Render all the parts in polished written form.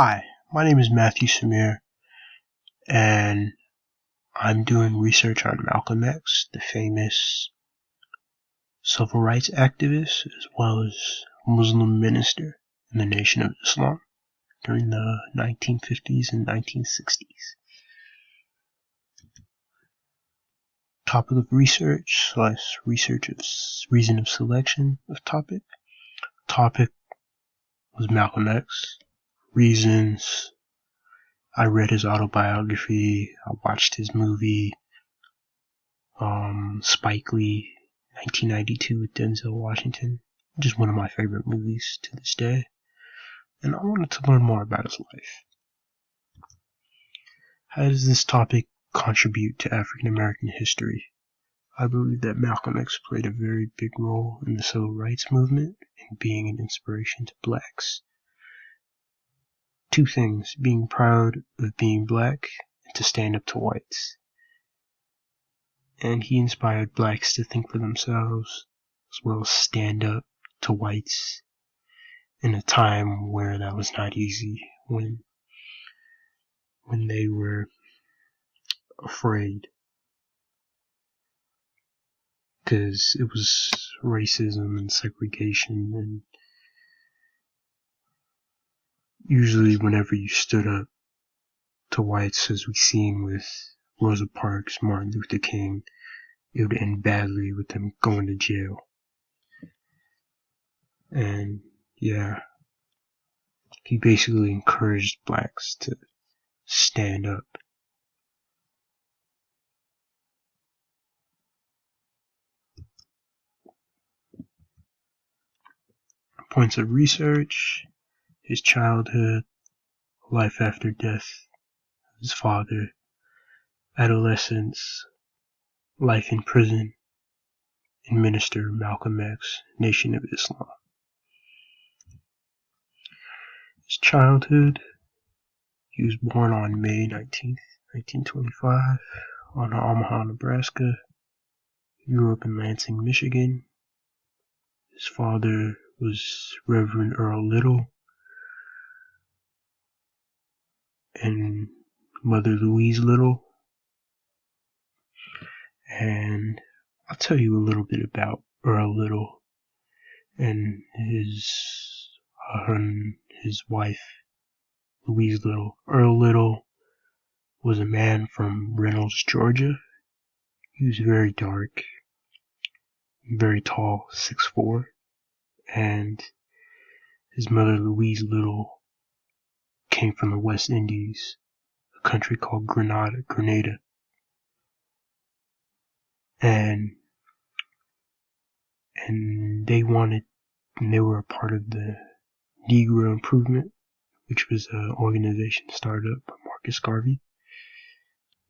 Hi, my name is Matthew Samir, and I'm doing research on Malcolm X, the famous civil rights activist, as well as Muslim minister in the Nation of Islam during the 1950s and 1960s. Topic of research / research of reason of selection of topic. Topic was Malcolm X. Reasons: I read his autobiography, I watched his movie, Spike Lee, 1992 with Denzel Washington, which is one of my favorite movies to this day, and I wanted to learn more about his life. How does this topic contribute to African American history? I believe that Malcolm X played a very big role in the civil rights movement and being an inspiration to blacks. Two things: being proud of being black and to stand up to whites. And he inspired blacks to think for themselves, as well as stand up to whites in a time where that was not easy, when they were afraid, because it was racism and segregation, and usually whenever you stood up to whites, as we've seen with Rosa Parks, Martin Luther King, it would end badly with them going to jail. And yeah, he basically encouraged blacks to stand up. Points of research: his childhood, life after death, his father, adolescence, life in prison, and Minister Malcolm X, Nation of Islam. His childhood: he was born on May 19th, 1925, on Omaha, Nebraska. He grew up in Lansing, Michigan. His father was Reverend Earl Little, and Mother Louise Little. And I'll tell you a little bit about Earl Little and his wife, Louise Little. Earl Little was a man from Reynolds, Georgia. He was very dark, very tall, 6'4", and his mother, Louise Little, came from the West Indies, a country called Grenada. And they were a part of the Negro Improvement, which was an organization started up by Marcus Garvey.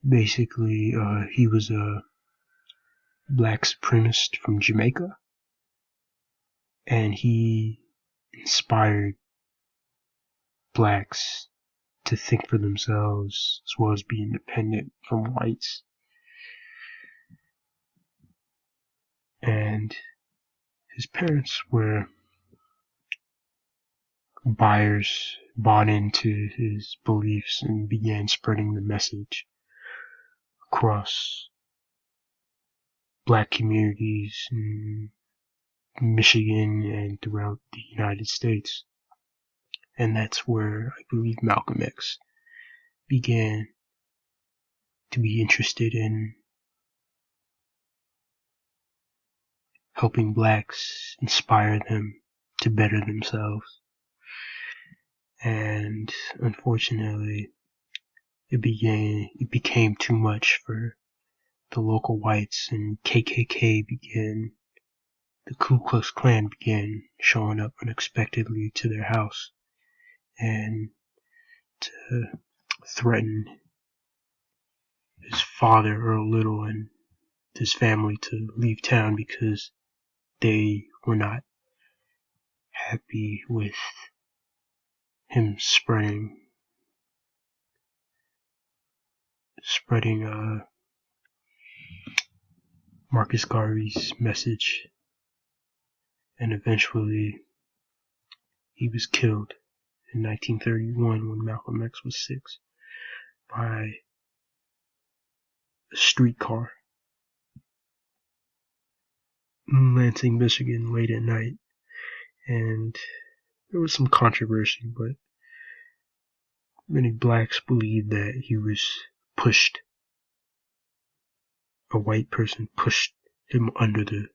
Basically, he was a black supremacist from Jamaica, and he inspired blacks to think for themselves as well as be independent from whites. And his parents were buyers, bought into his beliefs, and began spreading the message across black communities in Michigan and throughout the United States. And that's where I believe Malcolm X began to be interested in helping blacks, inspire them to better themselves. And unfortunately, it became too much for the local whites, and the Ku Klux Klan began showing up unexpectedly to their house and to threaten his father, Earl Little, and his family to leave town because they were not happy with him spreading Marcus Garvey's message. And eventually he was killed in 1931 when Malcolm X was 6 by a streetcar in Lansing, Michigan late at night. And there was some controversy, but many blacks believed that he was pushed. A white person pushed him under the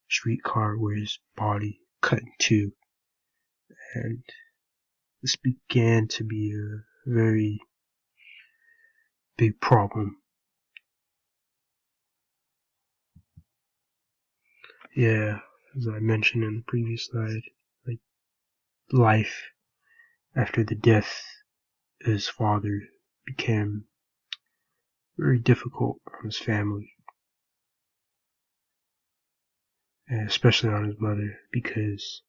streetcar where his body cut in two. And this began to be a very big problem. Yeah, as I mentioned in the previous slide, like life after the death of his father became very difficult on his family, and especially on his mother, because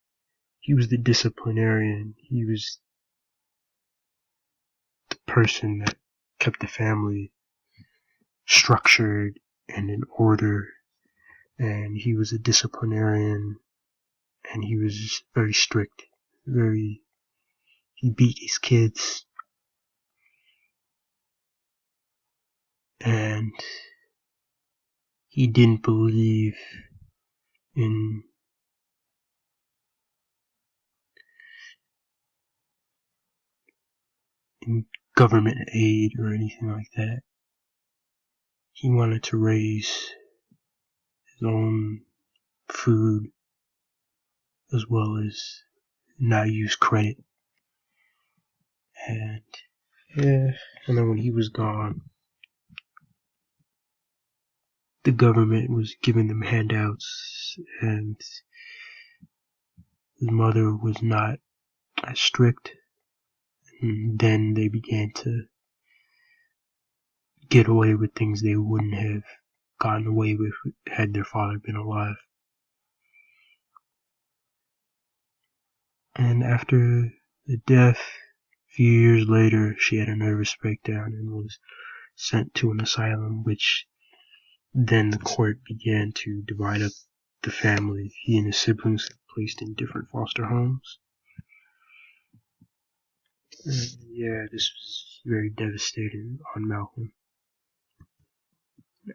he was the disciplinarian. He was the person that kept the family structured and in order, and he was a disciplinarian, and he was very strict. He beat his kids, and he didn't believe in government aid or anything like that. He wanted to raise his own food as well as not use credit. And yeah, and then when he was gone, the government was giving them handouts, and his mother was not as strict. And then they began to get away with things they wouldn't have gotten away with had their father been alive. And after the death, a few years later, she had a nervous breakdown and was sent to an asylum, which then the court began to divide up the family. He and his siblings were placed in different foster homes. And yeah, this was very devastating on Malcolm.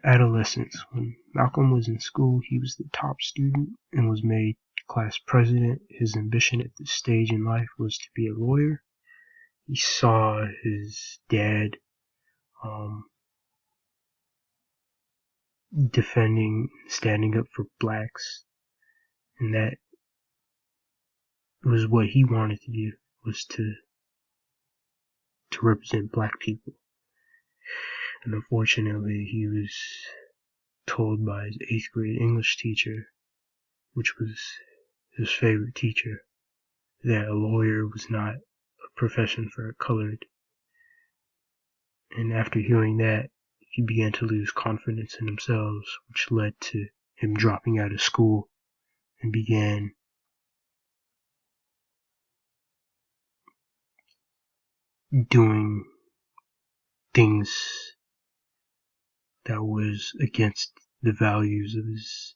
Adolescence. When Malcolm was in school, he was the top student and was made class president. His ambition at this stage in life was to be a lawyer. He saw his dad standing up for blacks, and that was what he wanted to do, was to represent black people. And unfortunately, he was told by his 8th grade English teacher, which was his favorite teacher, that a lawyer was not a profession for colored. And after hearing that, he began to lose confidence in himself, which led to him dropping out of school and began doing things that was against the values of his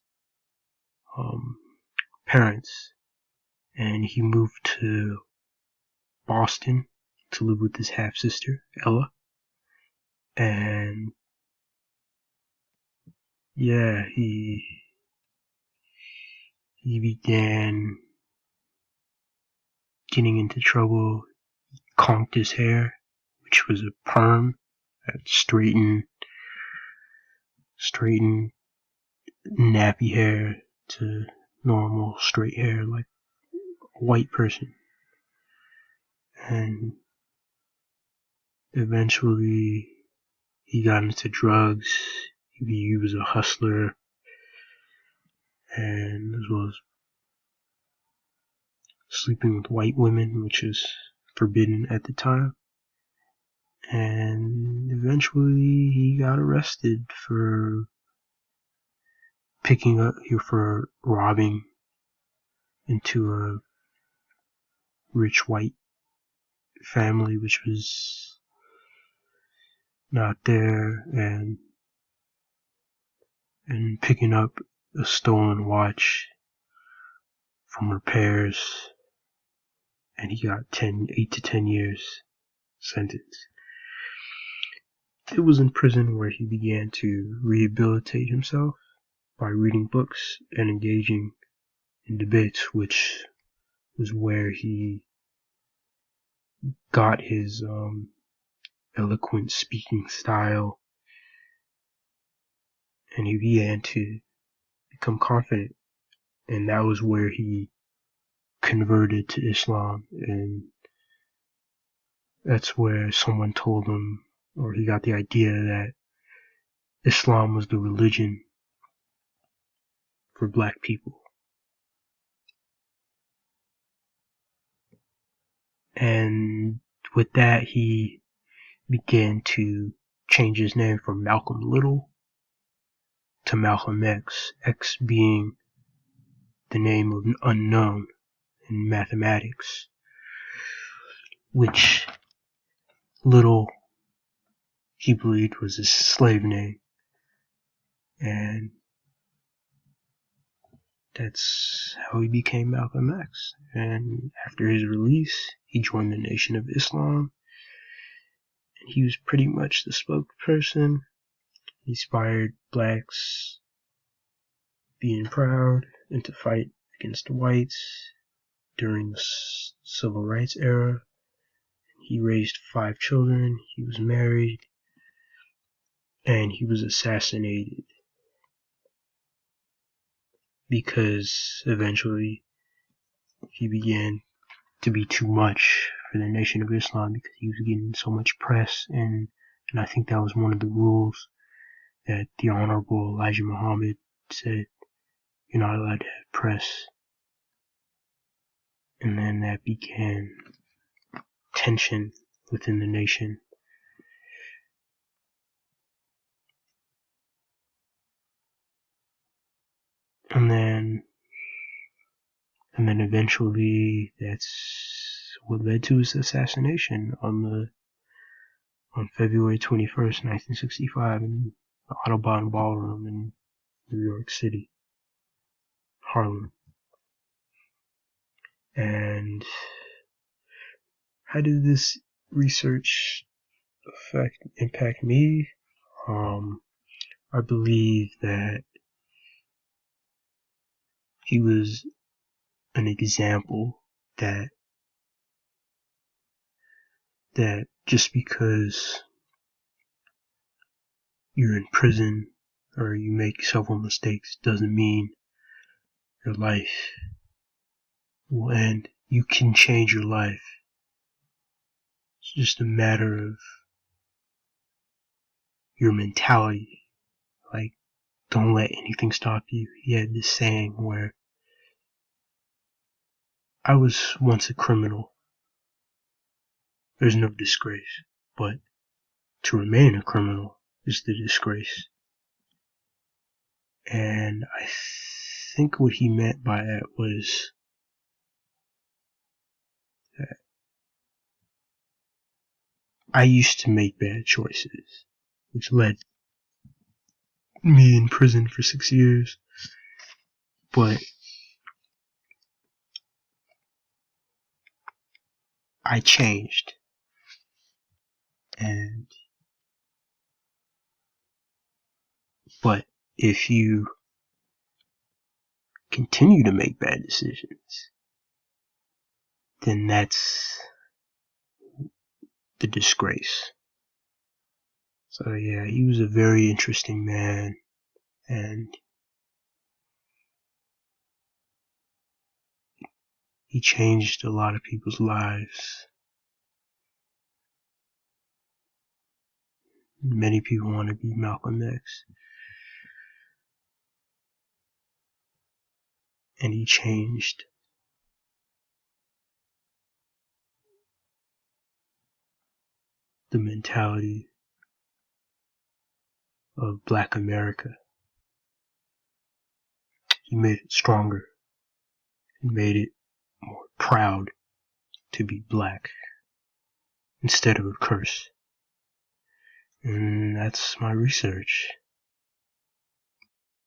parents. And he moved to Boston to live with his half-sister, Ella. And yeah, he began getting into trouble. He conked his hair, which was a perm, that straightened nappy hair to normal straight hair like a white person. And eventually he got into drugs. He was a hustler, and as well as sleeping with white women, which is forbidden at the time. And eventually he got arrested for robbing into a rich white family which was not there, and picking up a stolen watch from repairs, and he got 8 to 10 years sentence. It was in prison where he began to rehabilitate himself by reading books and engaging in debates, which was where he got his eloquent speaking style, and he began to become confident, and that was where he converted to Islam, and that's where someone told him, or he got the idea that Islam was the religion for black people. And with that, he began to change his name from Malcolm Little to Malcolm X, X being the name of an unknown in mathematics, which Little he believed was his slave name, and that's how he became Malcolm X. And after his release, he joined the Nation of Islam, and he was pretty much the spokesperson. He inspired blacks being proud and to fight against the whites during the civil rights era. He raised 5 children, he was married, and he was assassinated because eventually he began to be too much for the Nation of Islam because he was getting so much press, and I think that was one of the rules that the Honorable Elijah Muhammad said, you're not allowed to have press. And then that began tension within the nation. And then eventually that's what led to his assassination on February 21st, 1965 in the Audubon Ballroom in New York City, Harlem. And how did this research impact me? I believe that he was an example that just because you're in prison or you make several mistakes doesn't mean your life will end. You can change your life. It's just a matter of your mentality. Like, don't let anything stop you. He had this saying where, I was once a criminal. There's no disgrace. But to remain a criminal is the disgrace. And I think what he meant by that was that I used to make bad choices, which led me in prison for 6 years. But I changed. But if you continue to make bad decisions, then that's the disgrace. So yeah, he was a very interesting man, and he changed a lot of people's lives. Many people want to be Malcolm X. And he changed the mentality of Black America. He made it stronger. He made it more proud to be black instead of a curse. And that's my research.